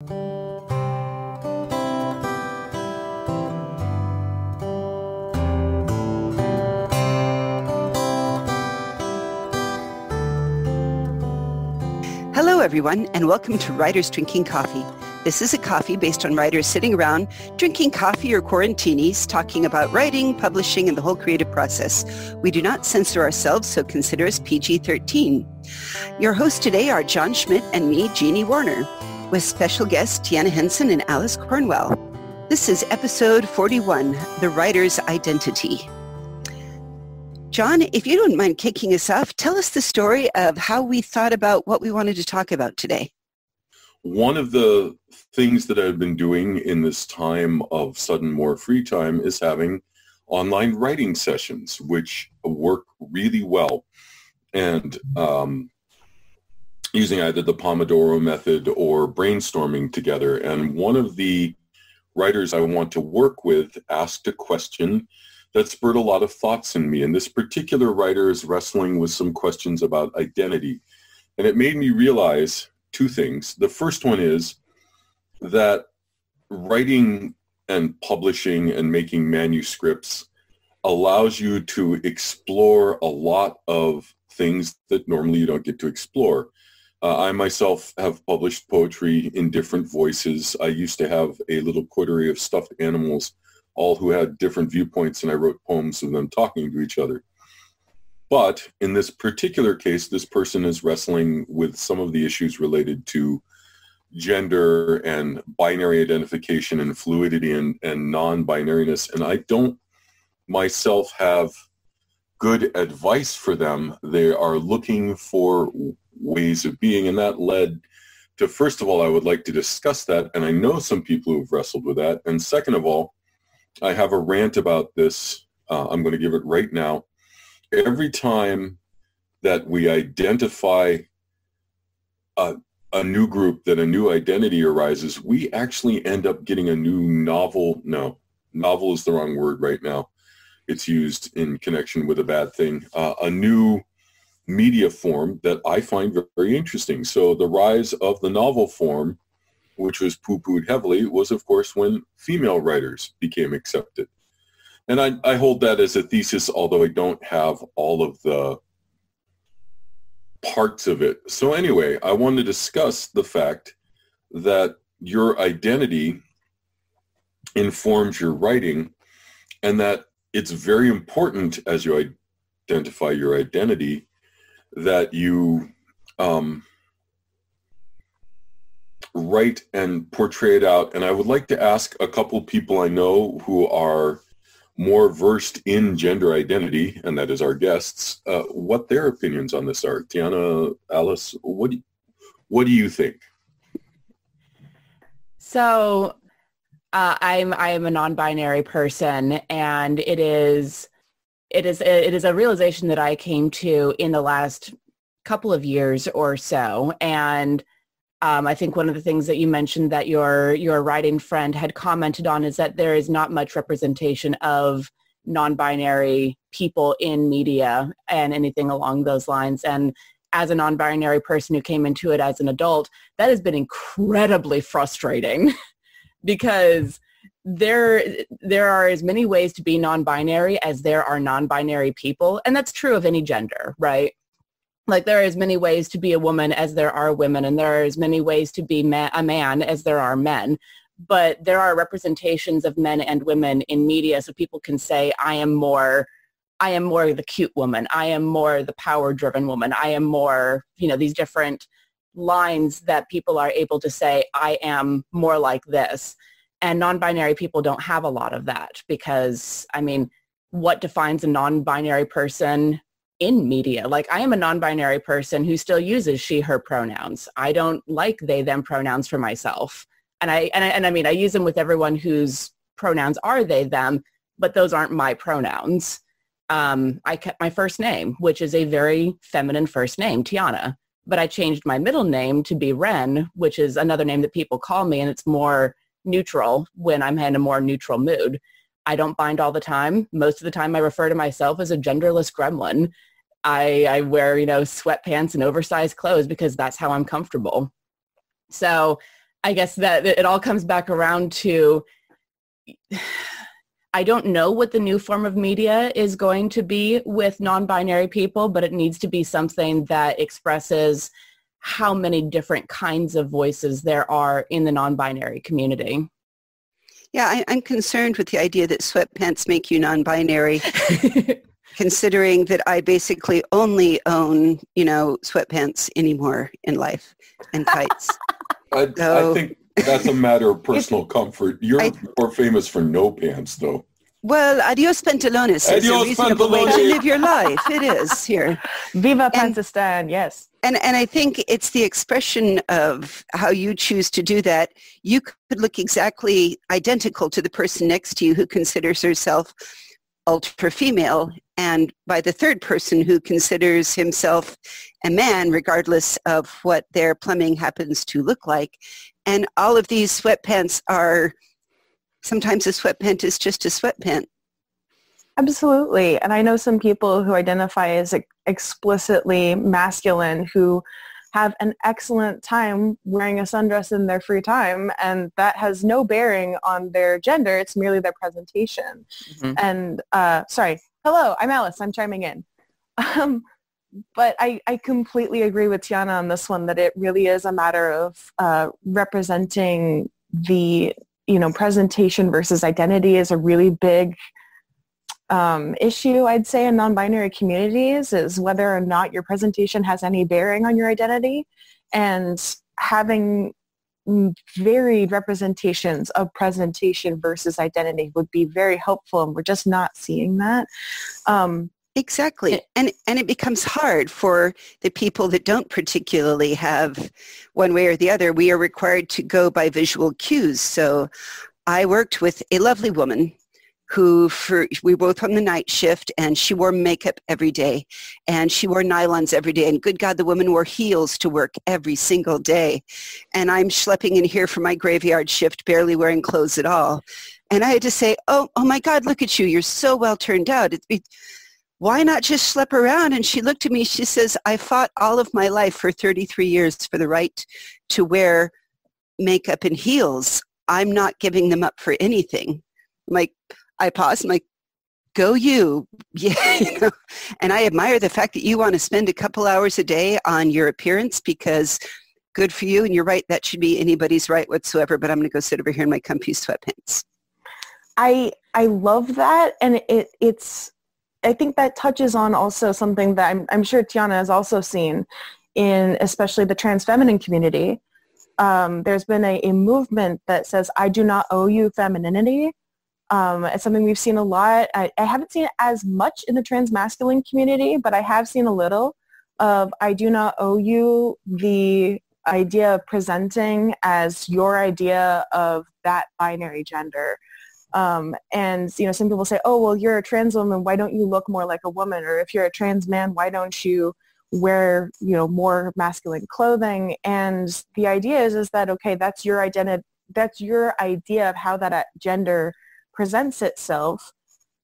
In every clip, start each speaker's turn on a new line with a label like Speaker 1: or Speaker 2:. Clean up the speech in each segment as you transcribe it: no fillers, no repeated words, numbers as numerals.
Speaker 1: Hello, everyone, and welcome to Writers Drinking Coffee. This is a coffee based on writers sitting around, drinking coffee or quarantinis, talking about writing, publishing, and the whole creative process. We do not censor ourselves, so consider us PG-13. Your hosts today are John Schmidt and me, Jeannie Warner, with special guests Tiana Henson and Alice Cornwell. This is episode 41, The Writer's Identity. John, if you don't mind kicking us off, tell us the story of how we thought about what we wanted to talk about today.
Speaker 2: One of the things that I've been doing in this time of sudden more free time is having online writing sessions, which work really well. And using either the Pomodoro method or brainstorming together. And one of the writers I want to work with asked a question that spurred a lot of thoughts in me. And this particular writer is wrestling with some questions about identity. And it made me realize two things. The first one is that writing and publishing and making manuscripts allows you to explore a lot of things that normally you don't get to explore. I myself have published poetry in different voices. I used to have a little coterie of stuffed animals, all who had different viewpoints, and I wrote poems of them talking to each other. But in this particular case, this person is wrestling with some of the issues related to gender and binary identification and fluidity and non-binariness. And I don't myself have good advice for them. They are looking for ways of being, and that led to, first of all, I would like to discuss that, and I know some people who have wrestled with that. And second of all, I have a rant about this. I'm going to give it right now. Every time that we identify a new group, that a new identity arises, we actually end up getting a new novel. No, novel is the wrong word right now. It's used in connection with a bad thing. A new media form that I find very interesting. So the rise of the novel form, which was poo-pooed heavily, was, of course, when female writers became accepted. And I hold that as a thesis, although I don't have all of the parts of it. So anyway, I want to discuss the fact that your identity informs your writing, and that it's very important as you identify your identity that you write and portray it out. And I would like to ask a couple people I know who are more versed in gender identity, and that is our guests, what their opinions on this are. Tiana, Alice, what do you think?
Speaker 3: So I am a non-binary person, and it is a realization that I came to in the last couple of years or so. And I think one of the things that you mentioned that your writing friend had commented on is that there is not much representation of non-binary people in media and anything along those lines. And as a non-binary person who came into it as an adult, that has been incredibly frustrating because there are as many ways to be non-binary as there are non-binary people. And that's true of any gender, right? Like, there are as many ways to be a woman as there are women, and there are as many ways to be a man as there are men. But there are representations of men and women in media, so people can say, I am more the cute woman. I am more the power-driven woman. I am more, these different lines that people are able to say, I am more like this. And non-binary people don't have a lot of that because, what defines a non-binary person in media? Like, I am a non-binary person who still uses she, her pronouns. I don't like they, them pronouns for myself. And I use them with everyone whose pronouns are they, them, but those aren't my pronouns. I kept my first name, which is a very feminine first name, Tiana, but I changed my middle name to be Ren, which is another name that people call me, and it's more neutral when I'm in a more neutral mood. I don't bind all the time. Most of the time I refer to myself as a genderless gremlin. I wear, sweatpants and oversized clothes because that's how I'm comfortable. So I guess that it all comes back around to, I don't know what the new form of media is going to be with non-binary people, but it needs to be something that expresses how many different kinds of voices there are in the non-binary community.
Speaker 1: Yeah, I'm concerned with the idea that sweatpants make you non-binary, considering that I basically only own, sweatpants anymore in life and tights.
Speaker 2: I think that's a matter of personal comfort. You're more famous for no pants, though.
Speaker 1: Well, adios pantalones is a reasonable way to live your life. It is here.
Speaker 4: Viva Pantistan, yes.
Speaker 1: And I think it's the expression of how you choose to do that. You could look exactly identical to the person next to you who considers herself ultra female, and by the third person who considers himself a man, regardless of what their plumbing happens to look like. And all of these sweatpants are, sometimes a sweatpant is just a sweatpant.
Speaker 4: Absolutely. And I know some people who identify as explicitly masculine who have an excellent time wearing a sundress in their free time, and that has no bearing on their gender. It's merely their presentation. Mm-hmm. And sorry, hello, I'm Alice. I'm chiming in. But I completely agree with Tiana on this one, that it really is a matter of representing the, presentation versus identity is a really big issue, I'd say, in non-binary communities, is whether or not your presentation has any bearing on your identity. And having varied representations of presentation versus identity would be very helpful, and we're just not seeing that.
Speaker 1: Exactly. And it becomes hard for the people that don't particularly have one way or the other. We are required to go by visual cues. So I worked with a lovely woman who we were both on the night shift, and she wore makeup every day, and she wore nylons every day, and good God, the woman wore heels to work every single day. And I'm schlepping in here for my graveyard shift, barely wearing clothes at all. And I had to say, oh my God, look at you. You're so well turned out. Why not just schlep around? And she looked at me, she says, I fought all of my life for 33 years for the right to wear makeup and heels. I'm not giving them up for anything. I'm like, I paused, I'm like, go you. Yeah, And I admire the fact that you want to spend a couple hours a day on your appearance, because good for you. And you're right, that should be anybody's right whatsoever, but I'm going to go sit over here in my comfy sweatpants.
Speaker 4: I love that. And it's, I think that touches on also something that I'm sure Tiana has also seen in especially the trans feminine community. There's been a movement that says, I do not owe you femininity. It's something we've seen a lot. I haven't seen it as much in the trans masculine community, but I have seen a little of, I do not owe you the idea of presenting as your idea of that binary gender. And, some people say, oh, well, you're a trans woman, why don't you look more like a woman? Or if you're a trans man, why don't you wear, more masculine clothing? And the idea is that, okay, that's your identity, that's your idea of how that gender presents itself.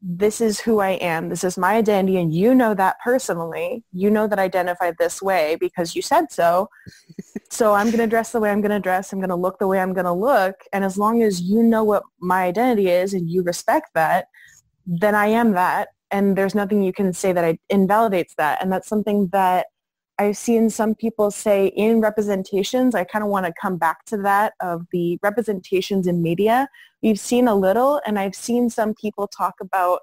Speaker 4: This is who I am. This is my identity. And you know that personally. You know that I identify this way because you said so. So I'm going to dress the way I'm going to dress. I'm going to look the way I'm going to look. And as long as you know what my identity is and you respect that, then I am that. And there's nothing you can say that invalidates that. And that's something that I've seen some people say in representations. I kind of want to come back to that, of the representations in media. We've seen a little, and I've seen some people talk about,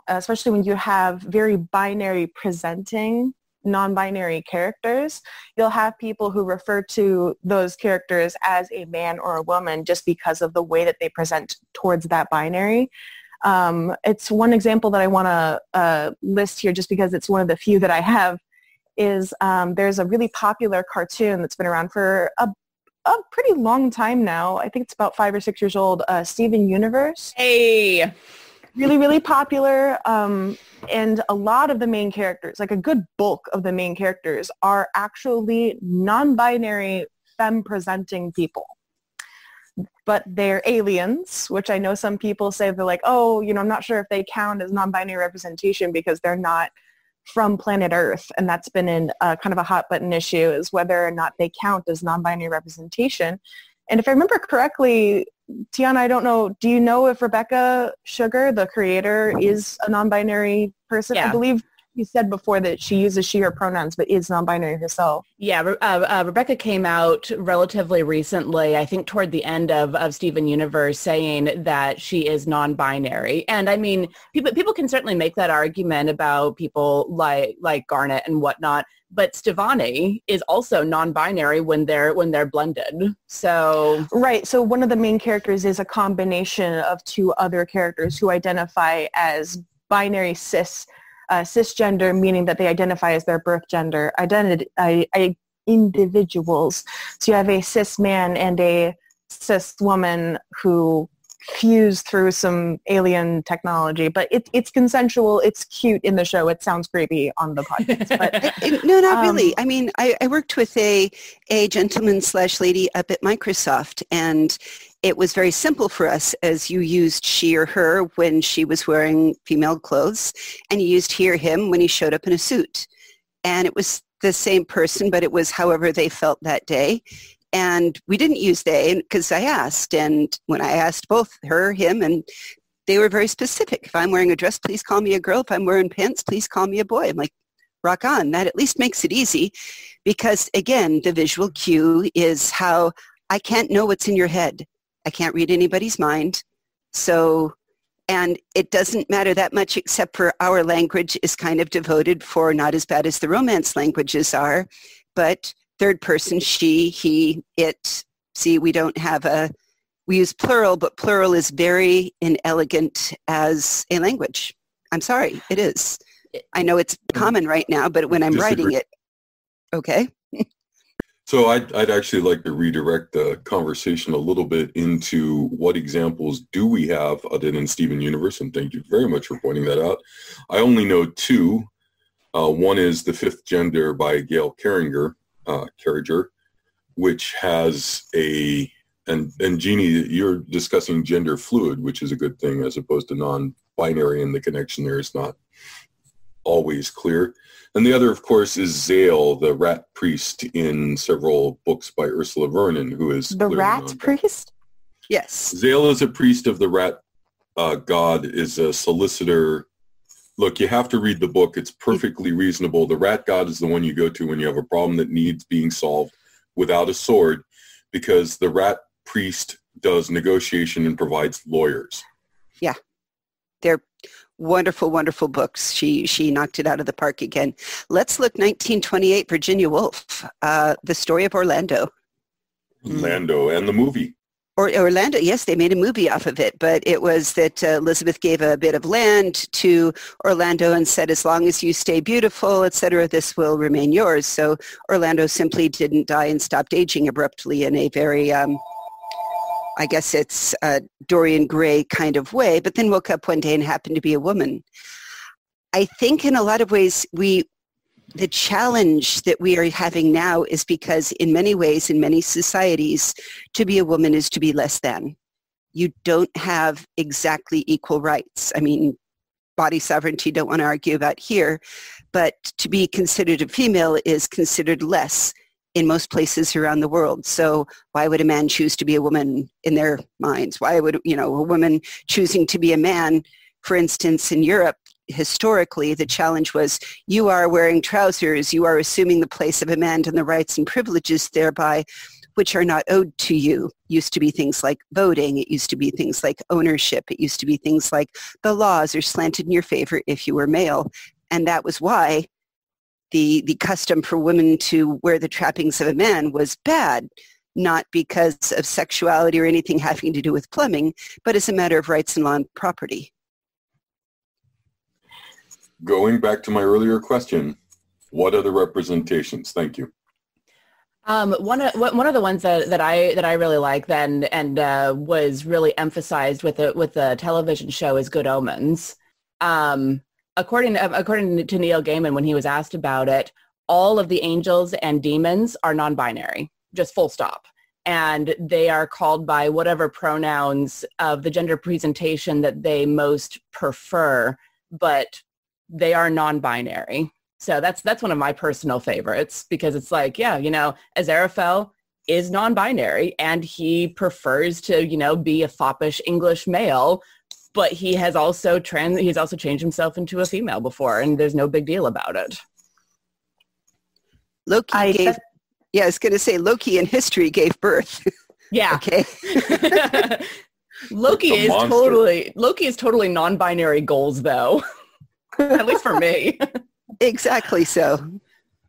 Speaker 4: especially when you have very binary presenting non-binary characters, you'll have people who refer to those characters as a man or a woman just because of the way that they present towards that binary. It's one example that I want to list here just because it's one of the few that I have. Is there's a really popular cartoon that's been around for a pretty long time now. I think it's about 5 or 6 years old, Steven Universe.
Speaker 3: Hey!
Speaker 4: Really, really popular. And a lot of the main characters, like a good bulk of the main characters, are actually non-binary femme-presenting people. But they're aliens, which I know some people say they're like, oh, I'm not sure if they count as non-binary representation because they're not from planet Earth, and that's been in kind of a hot button issue, is whether or not they count as non-binary representation. And if I remember correctly, Tiana, I don't know, do you know if Rebecca Sugar, the creator, is a non-binary person?
Speaker 3: Yeah.
Speaker 4: I believe you said before that she uses she, her pronouns, but is non-binary herself.
Speaker 3: Yeah, Rebecca came out relatively recently, I think toward the end of Steven Universe, saying that she is non-binary. And I mean, people can certainly make that argument about people like Garnet and whatnot, but Stevonnie is also non-binary when they're blended. So
Speaker 4: right. So one of the main characters is a combination of two other characters who identify as binary cisgender, meaning that they identify as their birth gender individuals. So you have a cis man and a cis woman who fuse through some alien technology, but it's consensual. It's cute in the show. It sounds creepy on the podcast, but
Speaker 1: no, not really. I mean, I worked with a gentleman/lady up at Microsoft, and it was very simple for us, as you used she or her when she was wearing female clothes, and you used he or him when he showed up in a suit. And it was the same person, but it was however they felt that day. And we didn't use they because I asked. And when I asked both her, him, and they were very specific. If I'm wearing a dress, please call me a girl. If I'm wearing pants, please call me a boy. I'm like, rock on. That at least makes it easy because, again, the visual cue is how I can't know what's in your head. I can't read anybody's mind. So, and it doesn't matter that much except for our language is kind of devoted for not as bad as the Romance languages are, but third person, she, he, it. See, we don't have we use plural, but plural is very inelegant as a language. I'm sorry, it is. I know it's common right now, but when I'm writing it, okay.
Speaker 2: So I'd actually like to redirect the conversation a little bit into what examples do we have other than Steven Universe, and thank you very much for pointing that out. I only know two. One is The Fifth Gender by Gail Carriger, which has and Jeannie, you're discussing gender fluid, which is a good thing as opposed to non-binary, and the connection there is not always clear. And the other, of course, is Zale, the rat priest in several books by Ursula Vernon, who is
Speaker 4: the rat priest?
Speaker 1: Yes.
Speaker 2: Zale is a priest of the rat god, is a solicitor. Look, you have to read the book. It's perfectly reasonable. The rat god is the one you go to when you have a problem that needs being solved without a sword, because the rat priest does negotiation and provides lawyers.
Speaker 1: Yeah. They're wonderful, wonderful books. She knocked it out of the park again. Let's look 1928, Virginia Woolf, The Story of Orlando.
Speaker 2: Orlando and the movie.
Speaker 1: Or Orlando, yes, they made a movie off of it, but it was that Elizabeth gave a bit of land to Orlando and said, as long as you stay beautiful, etc., this will remain yours. So Orlando simply didn't die and stopped aging abruptly in a very, I guess it's Dorian Gray kind of way, but then woke up one day and happened to be a woman. I think in a lot of ways the challenge that we are having now is because in many ways, in many societies, to be a woman is to be less than. You don't have exactly equal rights. I mean, body sovereignty, don't want to argue about here, but to be considered a female is considered less in most places around the world. So why would a man choose to be a woman in their minds? Why would, a woman choosing to be a man, for instance, in Europe, historically, the challenge was you are wearing trousers, you are assuming the place of a man and the rights and privileges thereby, which are not owed to you. It used to be things like voting. It used to be things like ownership. It used to be things like the laws are slanted in your favor if you were male. And that was why the custom for women to wear the trappings of a man was bad, not because of sexuality or anything having to do with plumbing, but as a matter of rights and law and property.
Speaker 2: Going back to my earlier question, what are the representations? Thank you.
Speaker 3: One of the ones that I really like then and was really emphasized with the television show is Good Omens. According to Neil Gaiman, when he was asked about it, all of the angels and demons are non-binary, just full stop. And they are called by whatever pronouns of the gender presentation that they most prefer, but they are non-binary. So that's one of my personal favorites, because it's like, yeah, Aziraphale is non-binary and he prefers to, be a foppish English male, but he's also changed himself into a female before, and there's no big deal about it.
Speaker 1: I was going to say Loki in history gave birth.
Speaker 3: Yeah.
Speaker 1: Okay.
Speaker 3: Loki is totally non-binary goals, though. At least for me.
Speaker 1: Exactly so.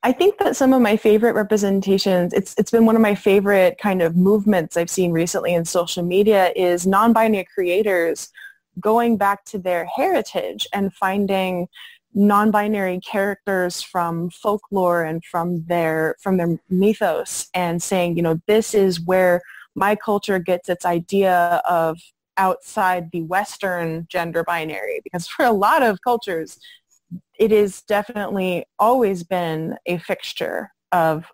Speaker 4: I think that some of my favorite representations, it's been one of my favorite kind of movements I've seen recently in social media, is non-binary creators going back to their heritage and finding non-binary characters from folklore and from their mythos, and saying, this is where my culture gets its idea of outside the Western gender binary, because for a lot of cultures, it is definitely always been a fixture of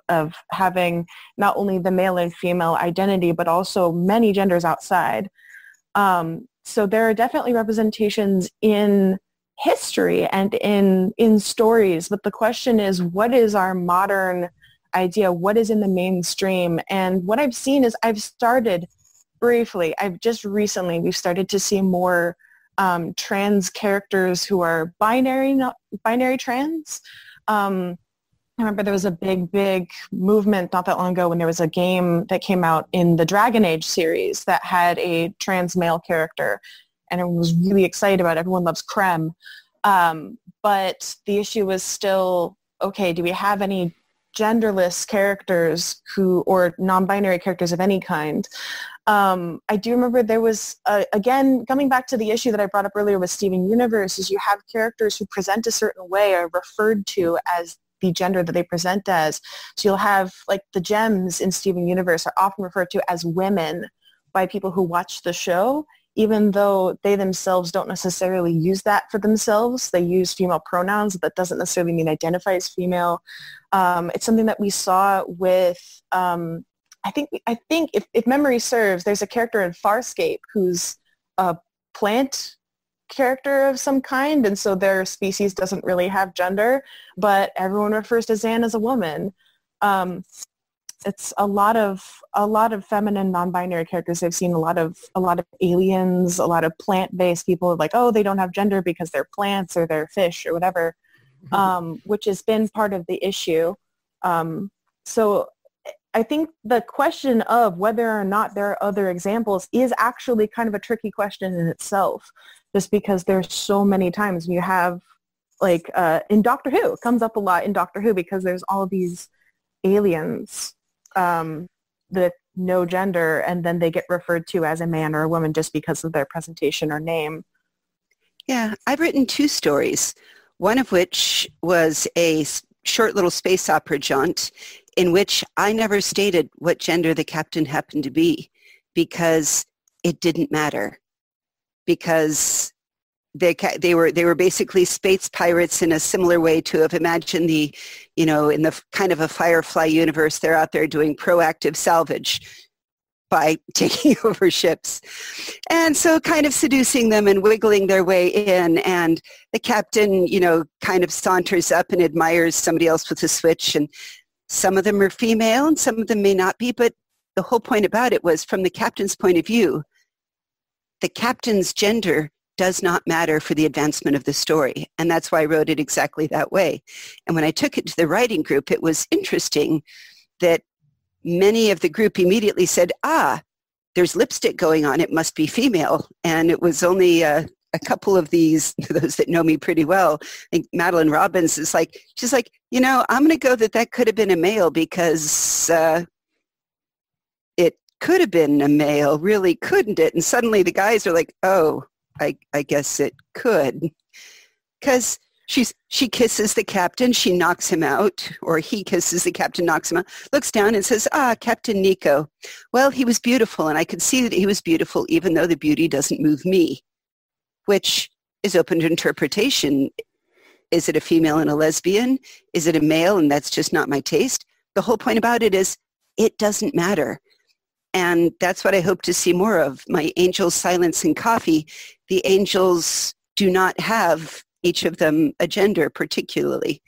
Speaker 4: having not only the male and female identity, but also many genders outside. So there are definitely representations in history and in stories, but the question is, what is our modern idea? What is in the mainstream? And what I've seen is, we've started to see more trans characters who are not binary trans. I remember there was a big movement not that long ago when there was a game that came out in the Dragon Age series that had a trans male character, and everyone was really excited about it. Everyone loves Krem. But the issue was still, okay, do we have any genderless characters or non-binary characters of any kind? I do remember there was, again, coming back to the issue that I brought up earlier with Steven Universe, is you have characters who present a certain way are referred to as the gender that they present as. So you'll have, like, the gems in Steven Universe are often referred to as women by people who watch the show, even though they themselves don't necessarily use that for themselves. They use female pronouns. That doesn't necessarily mean identify as female. It's something that we saw with, I think if memory serves, there's a character in Farscape who's a plant character of some kind, and so their species doesn't really have gender, but everyone refers to Zan as a woman. It's a lot of feminine non-binary characters. I've seen a lot of aliens, a lot of plant-based people, like, oh, they don't have gender because they're plants or they're fish or whatever, which has been part of the issue. So I think the question of whether or not there are other examples is actually kind of a tricky question in itself, just because there's so many times when you have, like, in Doctor Who, it comes up a lot in Doctor Who, because there's all these aliens with no gender, and then they get referred to as a man or a woman just because of their presentation or name.
Speaker 1: Yeah, I've written 2 stories, one of which was a short little space opera jaunt in which I never stated what gender the captain happened to be, because it didn't matter, because they were basically space pirates in a similar way to have imagined in the kind of a Firefly universe, they're out there doing proactive salvage by taking over ships. And so kind of seducing them and wiggling their way in. And the captain, kind of saunters up and admires somebody else with a switch. And some of them are female and some of them may not be. But the whole point about it was, from the captain's point of view, the captain's gender does not matter for the advancement of the story. And that's why I wrote it exactly that way. And when I took it to the writing group, it was interesting that many of the group immediately said, there's lipstick going on, it must be female. And it was only a couple of those that know me pretty well. I think Madeline Robbins is like, she's like, I'm going to go that could have been a male, because it could have been a male, really, couldn't it? And suddenly the guys are like, oh, I guess it could, because she kisses the captain, she knocks him out, or he kisses the captain, knocks him out, looks down and says, Captain Nico. Well, he was beautiful, and I could see that he was beautiful even though the beauty doesn't move me, which is open to interpretation. Is it a female and a lesbian? Is it a male and that's just not my taste? The whole point about it is, it doesn't matter. And that's what I hope to see more of. My Angels, Silence, and Coffee, the angels do not have, each of them, a gender particularly.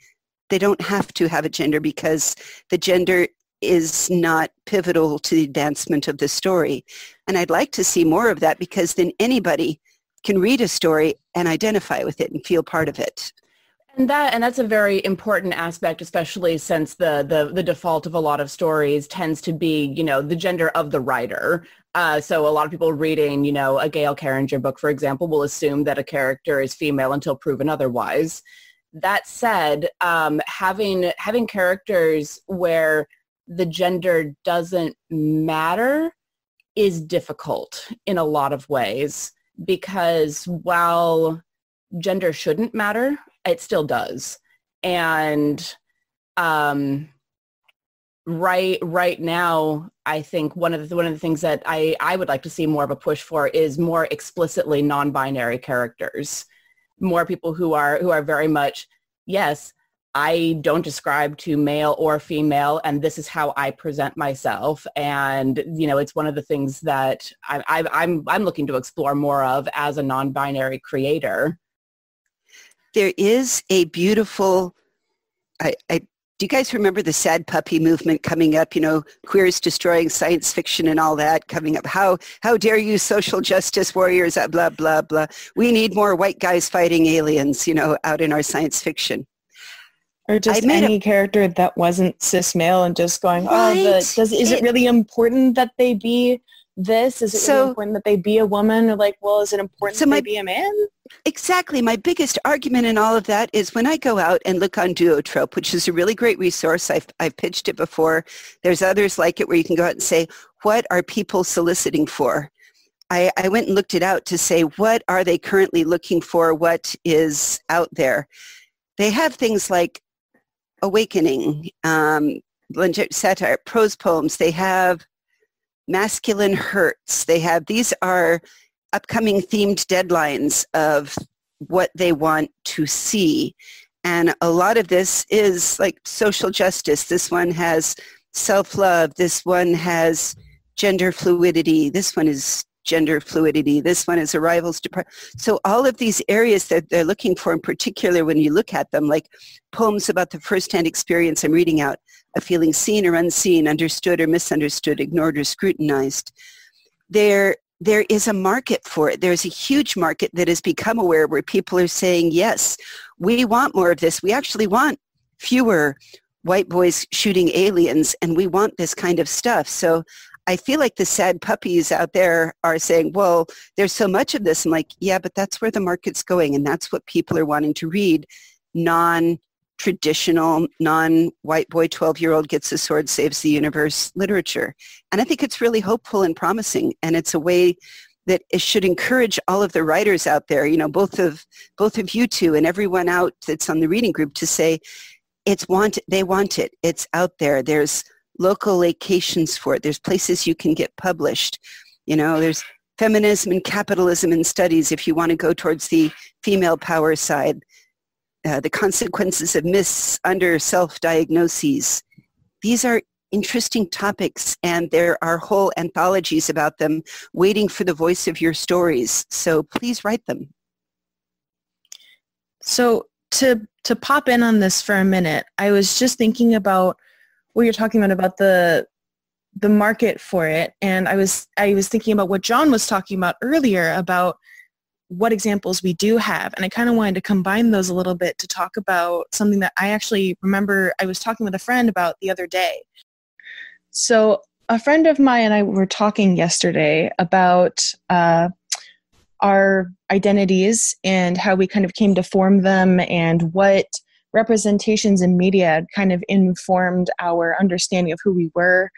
Speaker 1: they don't have to have a gender because the gender is not pivotal to the advancement of the story. And I'd like to see more of that, because then anybody can read a story and identify with it and feel part of it.
Speaker 3: And that's a very important aspect, especially since the default of a lot of stories tends to be, the gender of the writer. So a lot of people reading, a Gail Carringer book, for example, will assume that a character is female until proven otherwise. That said, having characters where the gender doesn't matter is difficult in a lot of ways, because while gender shouldn't matter, it still does. And right now, I think one of the things that I would like to see more of a push for is more explicitly non-binary characters, more people who are very much, yes, I don't ascribe to male or female, and this is how I present myself. And it's one of the things that I'm looking to explore more of as a non-binary creator.
Speaker 1: There is a beautiful, do you guys remember the sad puppy movement coming up, queers destroying science fiction and all that coming up? How dare you, social justice warriors, blah, blah, blah. We need more white guys fighting aliens, out in our science fiction.
Speaker 4: Or just any character that wasn't cis male and just going,
Speaker 1: right.
Speaker 4: Is it really important that they be this? Is it really important that they be a woman? Or is it important that they be a man?
Speaker 1: Exactly. My biggest argument in all of that is when I go out and look on Duotrope, which is a really great resource. I've pitched it before. There's others like it where you can go out and say, what are people soliciting for? I went and looked it out to say, what are they currently looking for? What is out there? They have things like awakening, satire, prose poems. They have masculine hurts. These are upcoming themed deadlines of what they want to see. And a lot of this is like social justice. This one has self-love. This one has gender fluidity. This one is gender fluidity. This one is arrivals to... So all of these areas that they're looking for, in particular when you look at them, like poems about the first-hand experience I'm reading out, of feeling seen or unseen, understood or misunderstood, ignored or scrutinized. There is a market for it. There's a huge market that has become aware where people are saying, yes, we want more of this. We actually want fewer white boys shooting aliens, and we want this kind of stuff. So I feel like the sad puppies out there are saying, well, there's so much of this. I'm like, yeah, but that's where the market's going, and that's what people are wanting to read. Non-traditional, non-white boy, 12-year-old gets a sword, saves the universe literature. And I think it's really hopeful and promising, and it's a way that it should encourage all of the writers out there, both of you two and everyone out that's on the reading group, to say, they want it. It's out there. There's local locations for it. There's places you can get published. There's feminism and capitalism in studies if you want to go towards the female power side. The consequences of myths under self-diagnoses. These are interesting topics, and there are whole anthologies about them waiting for the voice of your stories. So please write them.
Speaker 4: So to pop in on this for a minute, I was just thinking about what you're talking about the market for it, and I was thinking about what John was talking about earlier about what examples we do have, and I kind of wanted to combine those a little bit to talk about something that I actually remember I was talking with a friend about the other day. So a friend of mine and I were talking yesterday about our identities and how we kind of came to form them, and what representations in media kind of informed our understanding of who we were.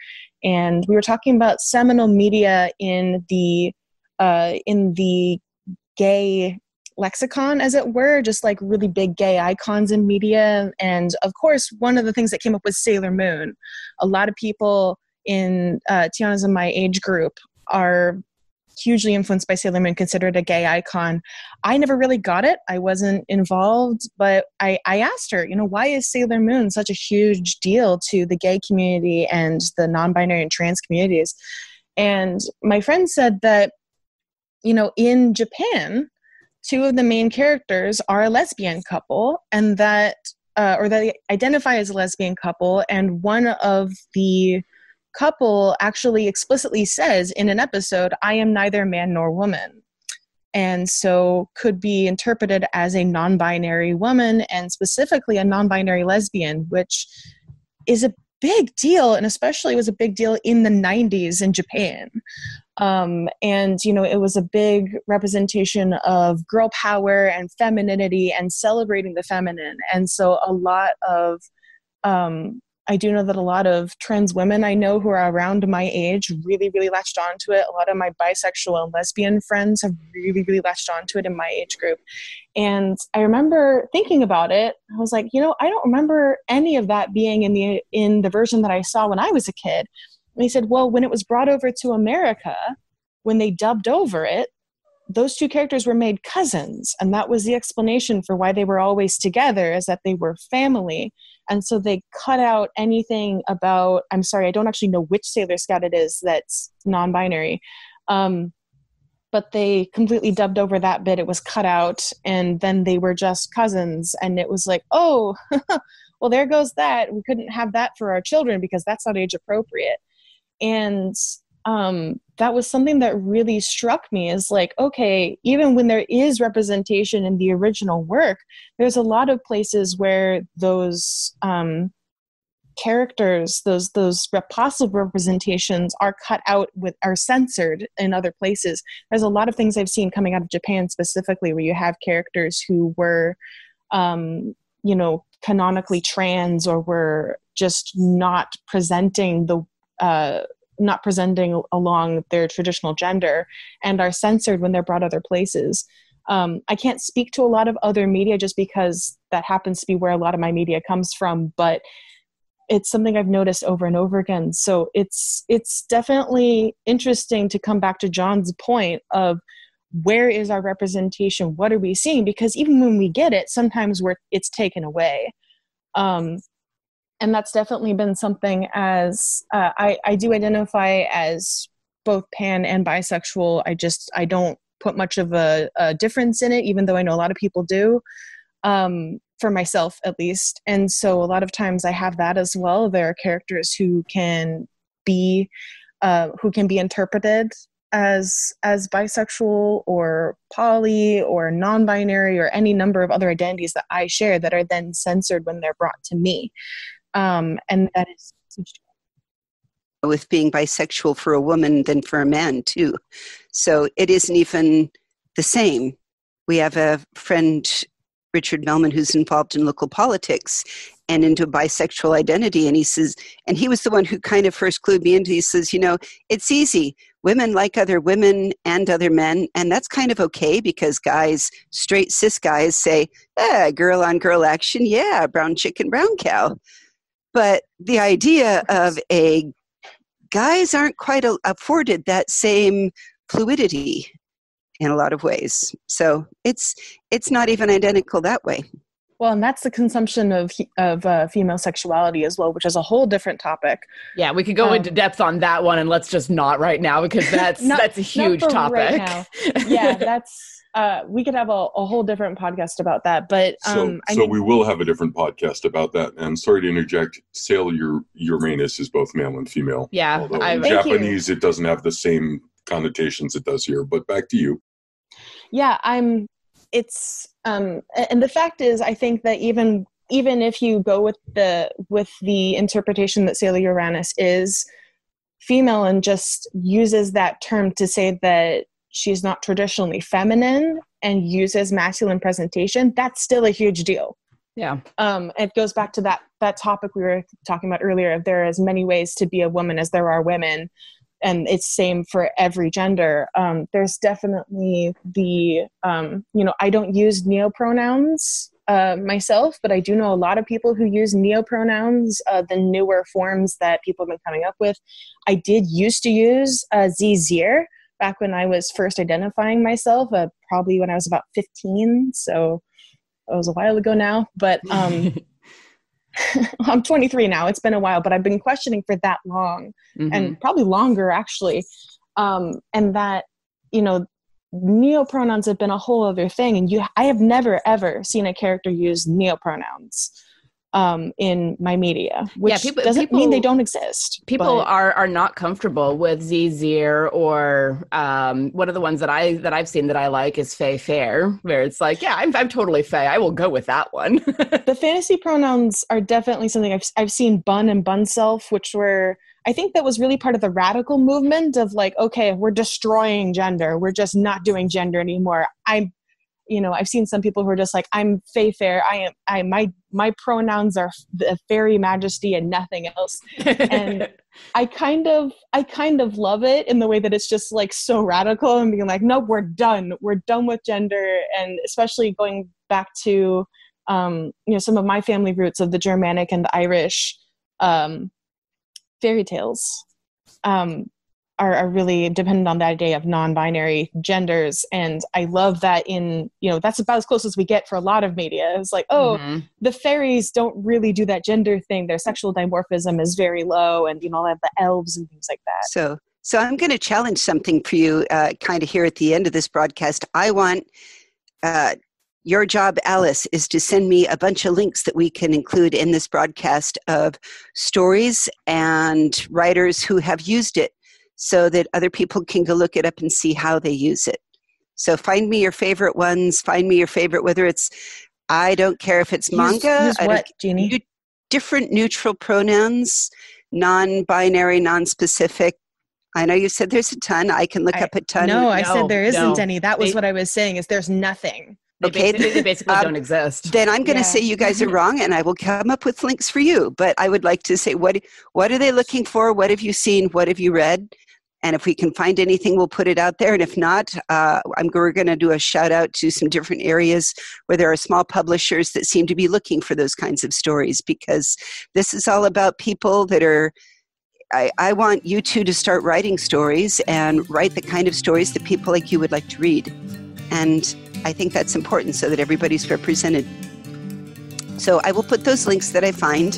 Speaker 4: And we were talking about seminal media in the gay lexicon, as it were, just like really big gay icons in media. And of course, one of the things that came up was Sailor Moon. A lot of people in Tiana's and my age group are hugely influenced by Sailor Moon, considered a gay icon. I never really got it. I wasn't involved, but I asked her, why is Sailor Moon such a huge deal to the gay community and the non-binary and trans communities? And my friend said that, in Japan, two of the main characters are a lesbian couple, and that or they identify as a lesbian couple, and one of the couple actually explicitly says in an episode, "I am neither man nor woman." And so could be interpreted as a non-binary woman, and specifically a non-binary lesbian, which is a big deal, and especially was a big deal in the 90s in Japan. And, you know, it was a big representation of girl power and femininity and celebrating the feminine. And so a lot of, I do know that a lot of trans women I know who are around my age really, really latched onto it. A lot of my bisexual and lesbian friends have really, really latched onto it in my age group. And I remember thinking about it. I was like, you know, I don't remember any of that being in the version that I saw when I was a kid. And he said, well, when it was brought over to America, when they dubbed over it, those two characters were made cousins. And that was the explanation for why they were always together, is that they were family. And so they cut out anything about, I'm sorry, I don't actually know which Sailor Scout it is that's non-binary. But they completely dubbed over that bit. It was cut out, and then they were just cousins. And it was like, oh, well, there goes that. We couldn't have that for our children because that's not age appropriate. And that was something that really struck me, is like, okay, even when there is representation in the original work, there's a lot of places where those characters, those possible representations are cut out are censored in other places. There's a lot of things I've seen coming out of Japan specifically where you have characters who were, you know, canonically trans, or were just not presenting along their traditional gender, and are censored when they're brought other places. I can't speak to a lot of other media just because that happens to be where a lot of my media comes from, but it's something I've noticed over and over again. So it's definitely interesting to come back to John's point of, where is our representation? What are we seeing? Because even when we get it, sometimes it's taken away. And that's definitely been something, as I do identify as both pan and bisexual. I don't put much of a difference in it, even though I know a lot of people do, for myself at least. And so a lot of times I have that as well. There are characters who can be interpreted as bisexual or poly or non-binary or any number of other identities that I share that are then censored when they're brought to me. And that is
Speaker 1: with being bisexual for a woman than for a man too. So it isn't even the same. We have a friend, Richard Melman, who's involved in local politics and into bisexual identity. And he says, and he was the one who kind of first clued me into, he says, you know, it's easy. Women like other women and other men. And that's kind of okay because guys, straight cis guys say, girl on girl action. Yeah, brown chicken, brown cow. But the idea of guys aren't quite afforded that same fluidity in a lot of ways. So it's not even identical that way.
Speaker 4: Well, and that's the consumption of female sexuality as well, which is a whole different topic.
Speaker 3: Yeah, we could go into depth on that one, and let's just not right now because that's a huge topic. Right now.
Speaker 4: Yeah, that's we could have a whole different podcast about that. But
Speaker 2: so we will have a different podcast about that. And sorry to interject, Sailor Uranus is both male and female.
Speaker 3: Yeah,
Speaker 2: although in Japanese it doesn't have the same connotations it does here. But back to you.
Speaker 4: Yeah, and the fact is, I think that even if you go with the interpretation that Sailor Uranus is female and just uses that term to say that she's not traditionally feminine and uses masculine presentation, that's still a huge deal.
Speaker 3: Yeah.
Speaker 4: It goes back to that topic we were talking about earlier. If there are as many ways to be a woman as there are women, and it's same for every gender. There's definitely I don't use neopronouns myself, but I do know a lot of people who use neopronouns, the newer forms that people have been coming up with. I did used to use zir back when I was first identifying myself, probably when I was about 15. So it was a while ago now, but I'm 23 now. It's been a while, but I've been questioning for that long, and probably longer actually. And that, neopronouns have been a whole other thing. And I have never, ever seen a character use neopronouns. in my media, which doesn't mean they don't exist.
Speaker 3: People are not comfortable with Zizir, or one of the ones that I've seen that I like is Fae Fair, where it's like, yeah, I'm totally Fae. I will go with that one.
Speaker 4: The fantasy pronouns are definitely something I've seen. Bun and Bun Self, which were, I think that was really part of the radical movement of like, okay, we're destroying gender. We're just not doing gender anymore. I've seen some people who are just like, I'm Fae Fair. My pronouns are the fairy majesty and nothing else. And I kind of love it in the way that it's just like so radical and being like, nope, we're done. We're done with gender. And especially going back to, some of my family roots of the Germanic and the Irish, fairy tales, are really dependent on that idea of non-binary genders. And I love that that's about as close as we get for a lot of media. It's like, the fairies don't really do that gender thing. Their sexual dimorphism is very low, and, the elves and things like that.
Speaker 1: So I'm going to challenge something for you kind of here at the end of this broadcast. I want your job, Alice, is to send me a bunch of links that we can include in this broadcast of stories and writers who have used it, so that other people can go look it up and see how they use it. So find me your favorite ones. Find me your favorite, whether it's, I don't care if it's manga.
Speaker 4: Use what, Jeannie?
Speaker 1: Different neutral pronouns, non-binary, non-specific. I know you said there's a ton. I can look up a ton.
Speaker 4: No, I said there isn't any. That was what I was saying, is there's nothing.
Speaker 3: They basically don't exist.
Speaker 1: Then I'm going to say you guys are wrong, and I will come up with links for you. But I would like to say, what are they looking for? What have you seen? What have you read? And if we can find anything, we'll put it out there. And if not, we're going to do a shout out to some different areas where there are small publishers that seem to be looking for those kinds of stories, because this is all about people that are, I want you two to start writing stories and write the kind of stories that people like you would like to read. And I think that's important so that everybody's represented. So I will put those links that I find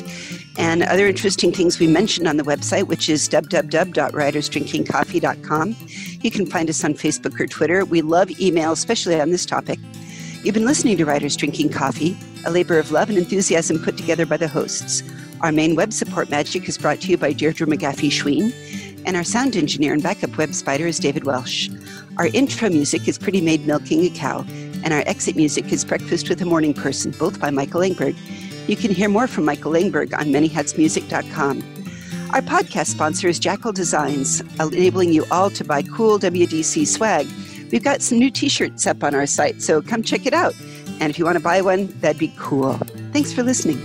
Speaker 1: and other interesting things we mentioned on the website, which is www.writersdrinkingcoffee.com. You can find us on Facebook or Twitter. We love email, especially on this topic. You've been listening to Writers Drinking Coffee, a labor of love and enthusiasm put together by the hosts. Our main web support magic is brought to you by Deirdre McGaffey-Schween, and our sound engineer and backup web spider is David Welsh. Our intro music is Pretty Maid Milking a Cow, and our exit music is Breakfast with a Morning Person, both by Michael Engberg. You can hear more from Michael Engberg on manyhatsmusic.com. Our podcast sponsor is Jackal Designs, enabling you all to buy cool WDC swag. We've got some new t-shirts up on our site, so come check it out. And if you want to buy one, that'd be cool. Thanks for listening.